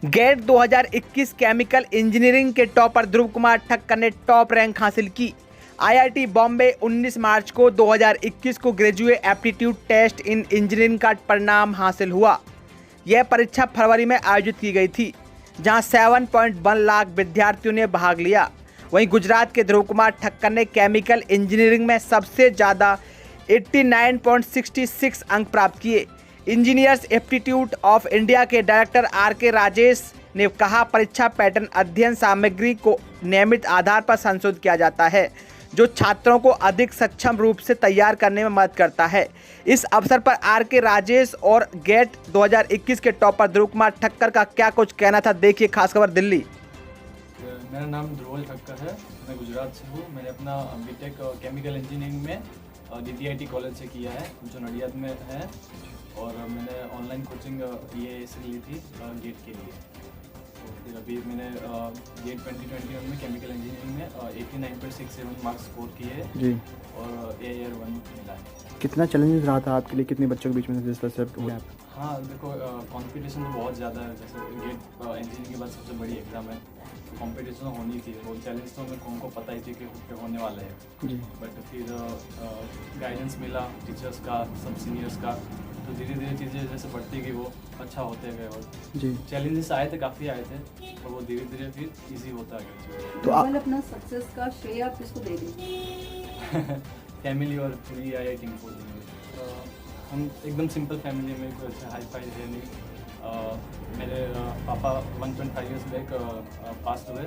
Gate 2021 chemical engineering के topper ध्रुव कुमार ठक्कर ने top rank हासिल की। आईआईटी बॉम्बे 19 मार्च को 2021 को graduate aptitude test in engineering का परिणाम हासिल हुआ। यह परीक्षा फरवरी में आयोजित की गई थी, जहां 7.1 लाख विद्यार्थियों ने भाग लिया। वहीं गुजरात के ध्रुव कुमार ठक्कर ने केमिकल इंजीनियरिंग में सबसे ज़्यादा 89.66 अंक प्राप्त किए। इंजीनियर्स एप्टीट्यूड ऑफ इंडिया के डायरेक्टर आर.के. राजेश ने कहा, परीक्षा पैटर्न अध्ययन सामग्री को नियमित आधार पर संशोधित किया जाता है, जो छात्रों को अधिक सक्षम रूप से तैयार करने में मदद करता है। इस अवसर पर आर.के. राजेश और गेट 2021 के टॉपर ध्रुव कुमार ठक्कर का क्या कुछ कहना था, देखिए खास खबर दिल्ली। मेरा नाम ध्रुव ठक्कर है, मैं गुजरात से हूँ। मैंने अपना बीटेक केमिकल इंजीनियरिंग में DTIT कॉलेज से किया है, जो नडियाद में है। और मैंने ऑनलाइन कोचिंग ये इसलिए ली थी गेट के लिए। तो फिर अभी मैंने गेट 2021 में केमिकल इंजीनियरिंग में 89.67 मार्क्स स्कोर किए जी, और AIR 1 मिला है। कितना चैलेंजेस रहा था आपके लिए, कितने बच्चों के बीच में जिस तरह से हुआ? हाँ देखो, कंपटीशन तो बहुत ज़्यादा है। जैसे गेट इंजीनियरिंग के बाद सबसे बड़ी एग्ज़ाम है, तो कंपटीशन होनी थी। वो चैलेंज तो मेरे को पता ही थी कि होने वाला है जी। बट फिर गाइडेंस मिला टीचर्स का, सब सीनियर्स का, तो धीरे धीरे चीज़ें जैसे बढ़ती गई वो अच्छा होते गए। और जी चैलेंजेस आए थे, काफ़ी आए थे, और वो धीरे धीरे फिर इजी होता गया। तो आप अपना सक्सेस का श्रेय आप किसको दे देंगे? फैमिली और पूरी IIT को देंगे। हम एकदम सिंपल फैमिली में, कोई अच्छा हाई फाई है नहीं। मेरे पापा 1.5 ईयर्स बैक पास हुए,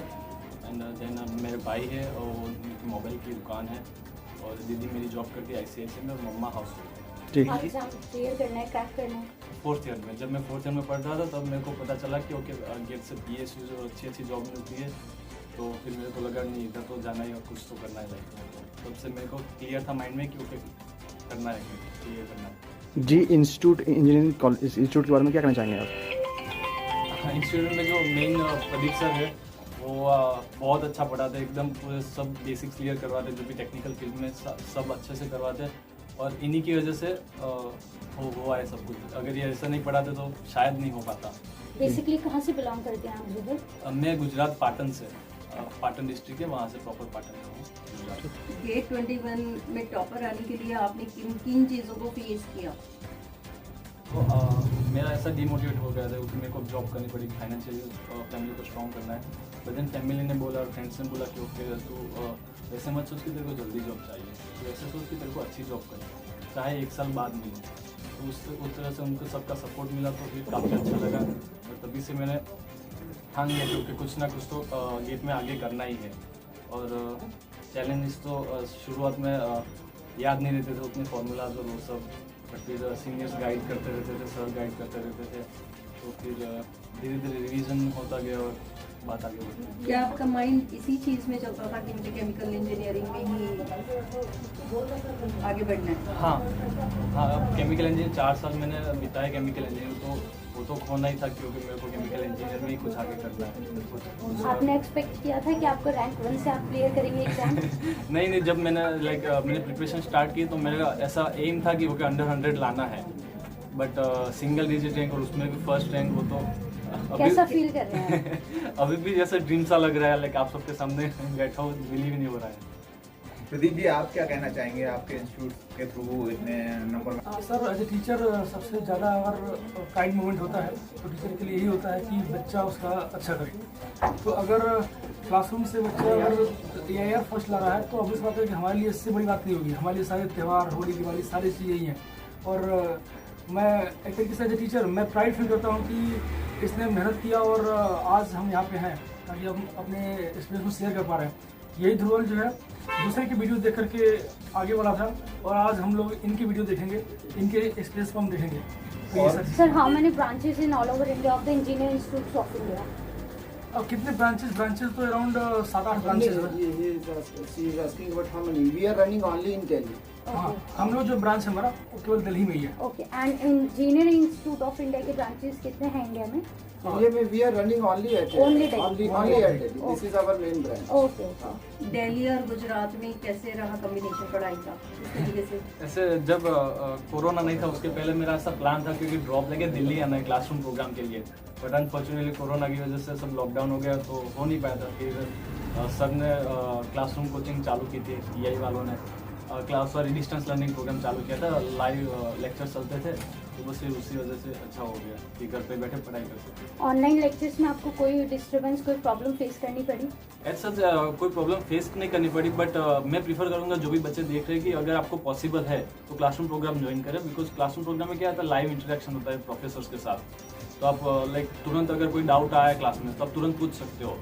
एंड देन मेरे भाई है और उनकी मोबाइल की दुकान है, और दीदी मेरी जॉब करती है ICICI में, और मम्मा हाउस वाइफ है। फोर्थ ईयर में, जब मैं फोर्थ ईयर में पढ़ रहा था, तब मेरे को पता चला कि ओके गेट से PSU जो अच्छी जॉब मिलती है। तो फिर मेरे को लगा नहीं, इधर तो जाना ही और कुछ तो करना है लाइफ में। तो तब से मेरे को क्लियर था माइंड में कि ओके करना है, क्लियर करना है जी। इंस्टीट्यूट इंजीनियरिंग कॉलेज, इस इंस्टीट्यूट के बारे में क्या कहना चाहेंगे आप? इंस्टीट्यूट में जो मेन प्रदीप सर है, वो बहुत अच्छा पढ़ाते, एकदम पूरे सब बेसिक्स क्लियर करवाते, जो भी टेक्निकल फील्ड में सब अच्छे से करवाते। और इन्हीं की वजह से हुआ है सब कुछ। अगर ये ऐसा नहीं पढ़ाते तो शायद नहीं हो पाता। बेसिकली कहाँ से बिलोंग करते हैं आप जुगल? मैं गुजरात पाटन से, पाटन डिस्ट्रिक्ट है, वहाँ से प्रॉपर पाटन का हूँ। गेट 21 में टॉपर आने के लिए आपने किन चीज़ों को फेस किया? तो मेरा ऐसा डिमोटिवेट हो गया था कि मेरे को जॉब करनी पड़ी, फाइनेंशियली फैमिली को स्ट्रॉन्ग करना है। बट देन फैमिली ने बोला और फ्रेंड्स ने बोला कि ओके तू वैसे मत सोच कि तेरे को जल्दी जॉब चाहिए, तो वैसे सोच कि तेरे को अच्छी जॉब करनी, चाहे 1 साल बाद मिले। तो उस तरह से उनको सबका सपोर्ट मिला, तो फिर काफ़ी अच्छा लगा। और तभी से मैंने ठान लिया क्योंकि कुछ ना कुछ तो गेट में आगे करना ही है। और चैलेंजेस तो शुरुआत में याद नहीं रहते थे उतने फॉर्मूलाज और वो सब, बट फिर सीनियर्स गाइड करते रहते थे, सर गाइड करते रहते थे, तो फिर धीरे धीरे रिवीजन होता गया और बात आगे बढ़ती। क्या आपका माइंड इसी चीज़ में चलता था कि मुझे केमिकल इंजीनियरिंग में ही आगे बढ़ना है? हाँ, अब केमिकल इंजीनियर 4 साल मैंने बिताया केमिकल इंजीनियर, तो वो तो खोना ही था क्योंकि मेरे को केमिकल इंजीनियर में ही कुछ आगे करना है। आपने एक्सपेक्ट किया था कि आपको रैंक 1 से आप क्लियर करेंगे एग्जाम? नहीं, जब मैंने मैंने प्रिपरेशन स्टार्ट की, तो मेरा ऐसा एम था कि ओके अंडर 100 लाना है। बट सिंगल डिजिट रैंक, और उसमें भी फर्स्ट रैंक, वो तो कैसा फील कर रहे हैं? अभी भी जैसे ड्रीम सा लग रहा है, आप सबके सामने बैठा हूँ, बिलीव नहीं हो रहा है। प्रदीप जी, आप क्या कहना चाहेंगे आपके इंस्टीट्यूट के थ्रू इतने नंबर? सर, एज ए टीचर सबसे ज़्यादा अगर काइंड मोमेंट होता है तो टीचर के लिए यही होता है कि बच्चा उसका अच्छा करे। तो अगर क्लासरूम से बच्चा अगर AIR फर्स्ट ला रहा है, तो ऑब्वियस बात है कि हमारे लिए इससे बड़ी बात नहीं होगी। हमारे लिए सारे त्यौहार, होली, दिवाली, सारी चीज़ें ही हैं। और मैं एक तरीके से एज ए टीचर मैं प्राइड फील करता हूँ कि इसने मेहनत किया और आज हम यहाँ पे हैं, ताकि हम अपने एक्सपीरियंस को शेयर कर पा रहे हैं। यही ध्रुवल जो है दूसरे की वीडियो देख करके आगे बढ़ा था, और आज हम लोग इनकी वीडियो देखेंगे, इनके एक्सपीरियंस को हम देखेंगे। तो sir, how many branches in all over India of the engineering institutes of India? अब कितने ब्रांचेस तो अराउंड 7-8 ब्रांचेस हैं। She is asking about how many. We are running only in Delhi. हाँ, हम लोग जो ब्रांच है हमारा वो केवल दिल्ली में ही है। Okay, and engineering institute of India के ब्रांचेस कितने हैं इंडिया में? India में we are running only at Only Delhi. only at Delhi. This is our main branch. Okay okay. Delhi और गुजरात में कैसे रहा कम्बिनेशन पढ़ाई का इस तरीके से? ऐसे जब कोरोना नहीं था उसके पहले मेरा ऐसा प्लान था क्योंकि ड्रॉप लेके दिल्ली आना है क्लासरूम प्रोग्राम के लिए, बट अनफॉर्चुनेटली कोरोना की वजह से सब लॉकडाउन हो गया तो हो नहीं पाया था। फिर सर ने क्लासरूम कोचिंग चालू की थी, EI वालों ने डिस्टेंस लर्निंग प्रोग्राम चालू किया था, लाइव लेक्चर चलते थे, तो बस फिर उसी वजह से अच्छा हो गया कि घर पे बैठे पढ़ाई कर सकते। ऑनलाइन लेक्चर्स में आपको कोई डिस्टर्बेंस, कोई प्रॉब्लम फेस करनी पड़ी? ऐसा कोई प्रॉब्लम फेस नहीं करनी पड़ी, बट मैं प्रीफर करूंगा जो भी बच्चे देख रहे हैं कि अगर आपको पॉसिबल है तो क्लासरूम प्रोग्राम ज्वाइन करें, बिकॉज क्लासरूम प्रोग्राम में क्या होता है, लाइव इंटरेक्शन होता है प्रोफेसर्स के साथ, तो आप लाइक तुरंत अगर कोई डाउट आया क्लास में तो आप तुरंत पूछ सकते हो।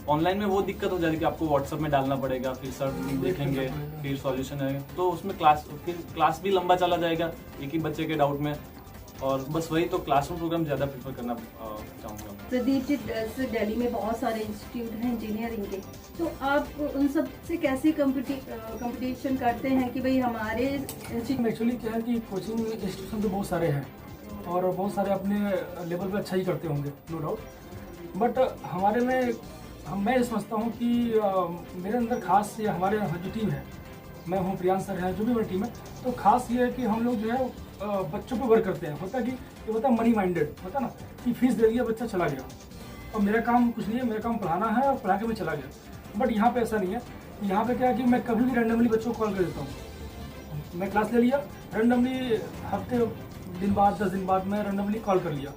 ऑनलाइन में वो दिक्कत हो जाती है कि आपको व्हाट्सएप में डालना पड़ेगा, फिर सर देखेंगे, फिर सॉल्यूशन है, तो उसमें क्लास भी लंबा चला जाएगा एक ही बच्चे के डाउट में, और बस वही तो क्लासरूम प्रोग्राम ज़्यादा प्रीफर करना चाहूँगा। प्रदीप जी, दिल्ली में बहुत सारे इंस्टीट्यूट हैं इंजीनियरिंग के, तो आप उन सब से कैसे कंपटीशन करते हैं कि भाई हमारे एक्चुअली क्या है कि कोचिंग इंस्टीट्यूशन तो बहुत सारे हैं और बहुत सारे अपने लेवल पे अच्छा ही करते होंगे, नो डाउट, बट हमारे में मैं ये समझता हूँ कि मेरे अंदर खास ये हमारे जो टीम है, मैं हूँ, प्रियांश सर है, जो भी मेरी टीम है, तो खास ये है कि हम लोग जो है बच्चों पे वर्क करते हैं। होता कि ये होता मनी माइंडेड होता ना, कि फीस दे दिया बच्चा चला गया और मेरा काम कुछ नहीं है, मेरा काम पढ़ाना है और पढ़ा के मैं चला गया। बट यहाँ पे ऐसा नहीं है। यहाँ पे क्या है कि मैं कभी भी रैंडमली बच्चों को कॉल कर देता हूँ। मैं क्लास ले लिया, रैंडमली हफ्ते दिन बाद 10 दिन बाद मैं रैंडमली कॉल कर लिया,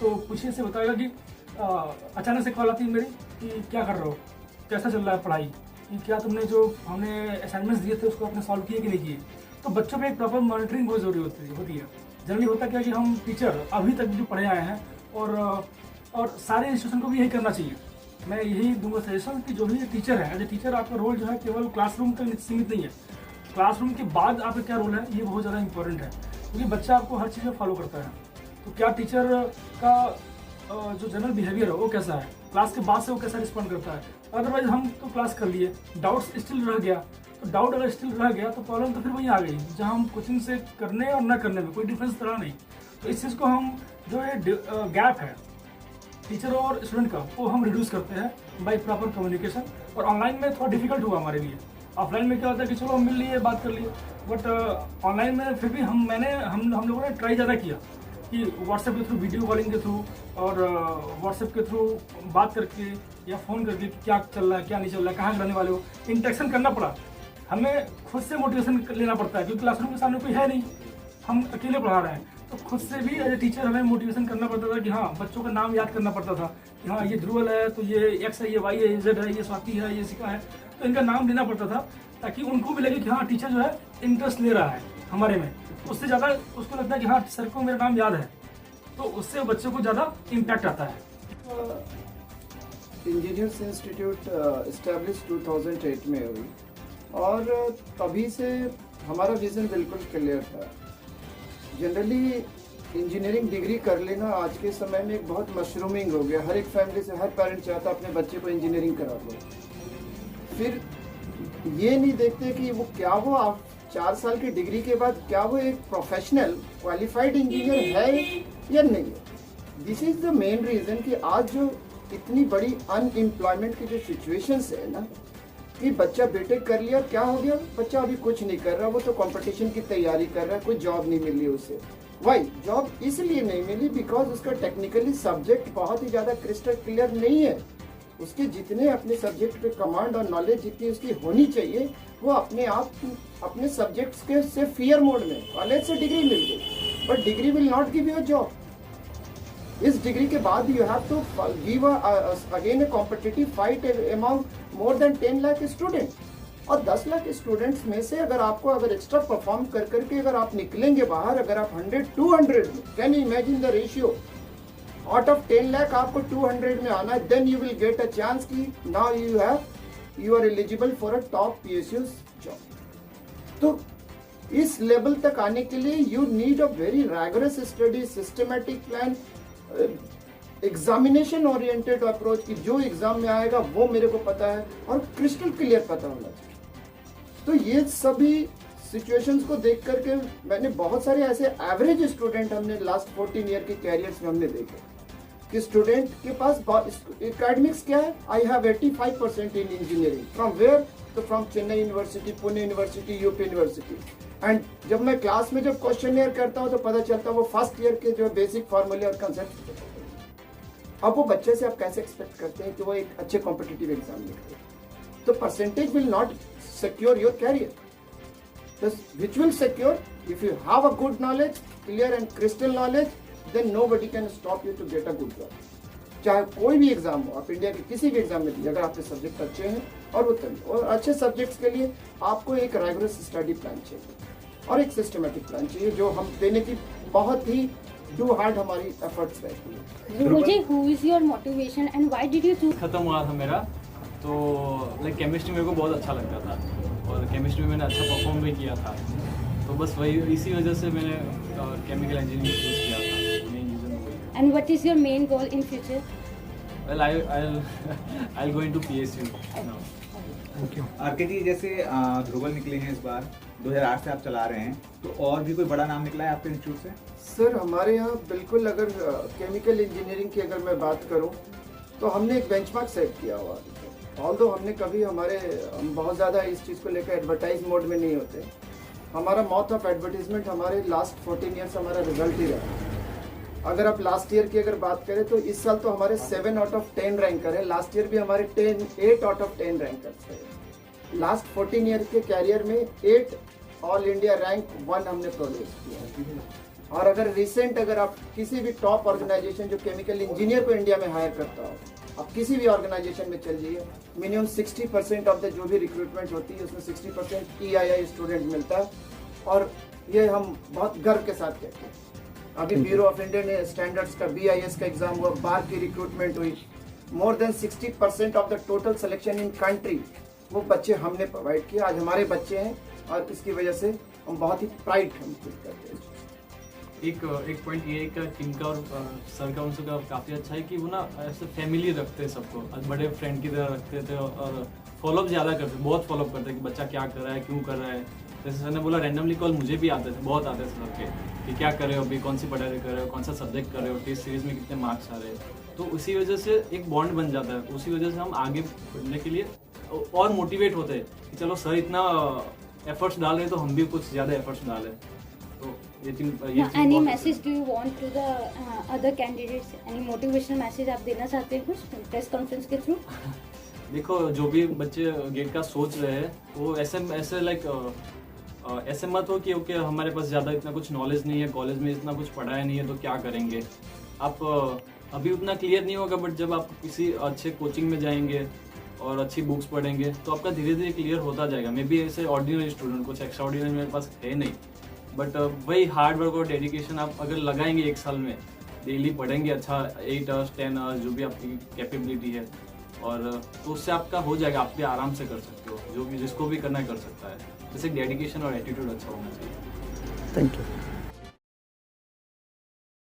तो पूछिए से बताएगा कि अचानक से कॉल आती है मेरी कि क्या कर रहे हो, कैसा चल रहा है पढ़ाई, कि क्या तुमने जो हमने असाइनमेंट्स दिए थे उसको आपने सॉल्व किए कि नहीं किए। तो बच्चों पे एक प्रॉपर मॉनिटरिंग बहुत ज़रूरी होती है। जनरली होता क्या कि हम टीचर अभी तक जो पढ़े आए हैं और सारे इंस्टीट्यूशन को भी यही करना चाहिए। मैं यही दूंगा सजेशन कि जो भी टीचर है, एज ए टीचर आपका रोल जो है केवल क्लासरूम तक सीमित नहीं है, क्लासरूम के बाद आपका क्या रोल है ये बहुत ज़्यादा इंपॉर्टेंट है, क्योंकि बच्चा आपको हर चीज़ में फॉलो करता है। तो क्या टीचर का जो जनरल बिहेवियर है वो कैसा है, क्लास के बाद से वो कैसा रिस्पॉन्ड करता है। अदरवाइज हम तो क्लास कर लिए, डाउट्स स्टिल रह गया, तो डाउट अगर स्टिल रह गया तो प्रॉब्लम तो फिर वहीं आ गई जहाँ हम कोचिंग से करने और ना करने में कोई डिफरेंस रहा नहीं। तो इस चीज़ को हम जो ये गैप है टीचर और स्टूडेंट का, वो हम रिड्यूस करते हैं बाय प्रॉपर कम्युनिकेशन। और ऑनलाइन में थोड़ा डिफिकल्ट हुआ हमारे लिए। ऑफलाइन में क्या होता है कि चलो हम मिल लिए, बात कर लिए, बट ऑनलाइन में फिर भी हम लोगों ने ट्राई ज़्यादा किया कि व्हाट्सएप के थ्रू, वीडियो कॉलिंग के थ्रू और व्हाट्सएप के थ्रू बात करके या फ़ोन करके कि क्या चल रहा है, क्या नहीं चल रहा है, कहाँ रहने वाले हो, इंटरेक्शन करना पड़ा। हमें खुद से मोटिवेशन लेना पड़ता है क्योंकि क्लासरूम के सामने कोई है नहीं, हम अकेले पढ़ा रहे हैं, तो खुद से भी एज ए टीचर हमें मोटिवेशन करना पड़ता था कि हाँ, बच्चों का नाम याद करना पड़ता था कि हाँ ये ध्रुवल है, तो ये एक्स है, ये वाई है, ये जेड है, ये स्वाति है, ये शिखा है, तो इनका नाम लेना पड़ता था ताकि उनको भी लगे कि हाँ टीचर जो है इंटरेस्ट ले रहा है हमारे में। उससे ज़्यादा उसको लगता है कि हाँ सर को मेरा नाम याद है, तो उससे बच्चों को ज़्यादा इम्पैक्ट आता है। इंजीनियर्स इंस्टीट्यूट इस्टेब्लिश 2008 में हुई और तभी से हमारा विज़न बिल्कुल क्लियर था। जनरली इंजीनियरिंग डिग्री कर लेना आज के समय में एक बहुत मशरूमिंग हो गया। हर एक फैमिली से हर पेरेंट चाहता अपने बच्चे को इंजीनियरिंग करा दो, फिर ये नहीं देखते कि वो क्या वो आप 4 साल की डिग्री के बाद क्या वो एक प्रोफेशनल क्वालिफाइड इंजीनियर है या नहीं है। This is the main reason कि आज जो इतनी बड़ी अनएम्प्लॉयमेंट की जो सिचुएशंस है ना, कि बच्चा बीटेक कर लिया, क्या हो गया, बच्चा अभी कुछ नहीं कर रहा, वो तो कंपटीशन की तैयारी कर रहा है, कोई जॉब नहीं मिली उसे। वाई जॉब इसलिए नहीं मिली बिकॉज उसका टेक्निकली सब्जेक्ट बहुत ही ज़्यादा क्रिस्टल क्लियर नहीं है। उसके जितने अपने सब्जेक्ट पे कमांड और नॉलेज जितनी उसकी होनी चाहिए, वो अपने आप अपने सब्जेक्ट्स के से फियर मोड में कॉलेज से डिग्री मिल गई, but degree will not give you job. इस डिग्री के बाद you have to give again a competitive fight among more than 10 lakh student. और 10 लाख स्टूडेंट्स में से अगर एक्स्ट्रा परफॉर्म कर करके अगर आप निकलेंगे बाहर, अगर आप 100-200 can you imagine the ratio, out of 10 lakh आपको 200 में आना है, then you will get a chance कि now you are eligible for a top PSU job. तो इस लेवल तक आने के लिए you need a very rigorous study, systematic plan, examination oriented approach कि जो एग्जाम में आएगा वो मेरे को पता है और क्रिस्टल क्लियर पता होना चाहिए। तो ये सभी सिचुएशंस को देख करके मैंने बहुत सारे ऐसे एवरेज स्टूडेंट हमने लास्ट 14 ईयर के कैरियर्स में हमने देखे कि स्टूडेंट के पास एकेडमिक्स क्या है, I have 85% in engineering, from where, तो from Chennai university, Pune university, UP university. And जब मैं क्लास में जब क्वेश्चन करता हूँ तो पता चलता है वो फर्स्ट ईयर के जो बेसिक फॉर्मूले और कंसेप्ट। अब वो बच्चे से आप कैसे एक्सपेक्ट करते हैं कि वो एक अच्छे कॉम्पिटिटिव एग्जाम लिखे? तो percentage will not secure your career, which will secure if you have a good knowledge, clear and crystal knowledge, then nobody can stop you to get a good job. चाहे कोई भी exam हो, आप India के किसी भी exam में दीजिए, अगर आपके सब्जेक्ट अच्छे हैं और वो तभी, और अच्छे सब्जेक्ट्स के लिए आपको एक रेगुलर स्टडी प्लान चाहिए और एक सिस्टमेटिक प्लान चाहिए जो हम देने की बहुत ही डू हार्ड हमारी एफर्ट्स रहती है। Dhruv ji, who is your motivation and why did you choose? ख़त्म हुआ था मेरा, तो लाइक केमिस्ट्री मेरे को बहुत अच्छा लगता था और केमिस्ट्री में मैंने अच्छा परफॉर्म भी किया था, तो बस वही इसी वजह से मैंने केमिकल इंजीनियरिंग चूज़ किया था, मेन रीज़न वही। And what is your main goal in future? Well I'll go into PSU now. RK ji, जैसे ध्रुवल निकले हैं इस बार, 2008 से आप चला रहे हैं, तो और भी कोई बड़ा नाम निकला है आपके इंस्टीट्यूट से? सर हमारे यहाँ बिल्कुल, अगर केमिकल इंजीनियरिंग की अगर मैं बात करूँ तो हमने एक बेंचमार्क सेट किया हुआ है। ऑल्दो हमने कभी हम बहुत ज़्यादा इस चीज़ को लेकर एडवर्टाइज मोड में नहीं होते। हमारा माउथ ऑफ एडवर्टीजमेंट हमारे लास्ट 14 ईयर्स हमारा रिजल्ट ही रहा। अगर आप लास्ट ईयर की अगर बात करें तो इस साल तो हमारे 7 आउट ऑफ 10 रैंकर है, लास्ट ईयर भी हमारे 8 आउट ऑफ 10 रैंकर्स है। लास्ट 14 ईयर के कैरियर में 8 ऑल इंडिया रैंक 1 हमने प्रोड्यूस किया। और अगर रिसेंट अगर आप किसी भी टॉप ऑर्गेनाइजेशन जो केमिकल इंजीनियर को इंडिया में हायर करता हो, आप किसी भी ऑर्गेनाइजेशन में चल जाइए, मिनिमम 60% ऑफ द जो भी रिक्रूटमेंट होती है उसमें 60% EII स्टूडेंट मिलता है। और ये हम बहुत गर्व के साथ कहते हैं। अभी ब्यूरो ऑफ इंडियन स्टैंडर्ड्स का BIS का एग्जाम हुआ, बार की रिक्रूटमेंट हुई, more than 60% of the total selection in country वो बच्चे हमने प्रोवाइड किए। आज हमारे बच्चे हैं और इसकी वजह से हम बहुत ही प्राइड हम फील करते हैं। एक पॉइंट ये का टीम का और सर का उनसे काफ़ी अच्छा है कि वो ना ऐसे फैमिली रखते हैं सबको, बड़े फ्रेंड की तरह रखते थे और फॉलोअप ज़्यादा करते, बहुत फॉलोअप करते हैं कि बच्चा क्या कर रहा है, क्यों कर रहा है। जैसे सर ने बोला, रैंडमली कॉल मुझे भी आते थे, बहुत आते थे सर के कि क्या कर रहे हो अभी, कौन सी पढ़ाई कर रहे हो, कौन सा सब्जेक्ट कर रहे हो, टेस्ट सीरीज में कितने मार्क्स आ रहे हैं। तो उसी वजह से एक बॉन्ड बन जाता है, उसी वजह से हम आगे बढ़ने के लिए और मोटिवेट होते हैं कि चलो सर इतना एफर्ट्स डाल रहे हैं तो हम भी कुछ ज़्यादा एफर्ट्स डालें। तो Any message do you want to the other candidates? Any motivational message आप देना चाहते हैं कुछ प्रेस कॉन्फ्रेंस के थ्रू? देखो, जो भी बच्चे गेट का सोच रहे हैं वो ऐसे लाइक ऐसे मत हो कि ओके हमारे पास ज़्यादा इतना कुछ नॉलेज नहीं है, कॉलेज में इतना कुछ पढ़ाया नहीं है तो क्या करेंगे। आप अभी उतना क्लियर नहीं होगा, बट जब आप किसी अच्छे कोचिंग में जाएंगे और अच्छी बुक्स पढ़ेंगे तो आपका धीरे धीरे क्लियर होता जाएगा। मे बी ऐसे ऑर्डिनरी स्टूडेंट, कुछ एक्स्ट्रा ऑर्डिनरी मेरे पास है नहीं, बट वही हार्ड वर्क और डेडिकेशन आप अगर लगाएंगे एक साल में, डेली पढ़ेंगे अच्छा 8 आवर्स 10 आवर्स जो भी आपकी कैपेबिलिटी है, और तो उससे आपका हो जाएगा, आप भी आराम से कर सकते हो, जो भी जिसको भी करना है कर सकता है। जैसे डेडिकेशन और एटीट्यूड अच्छा होना चाहिए। Thank you.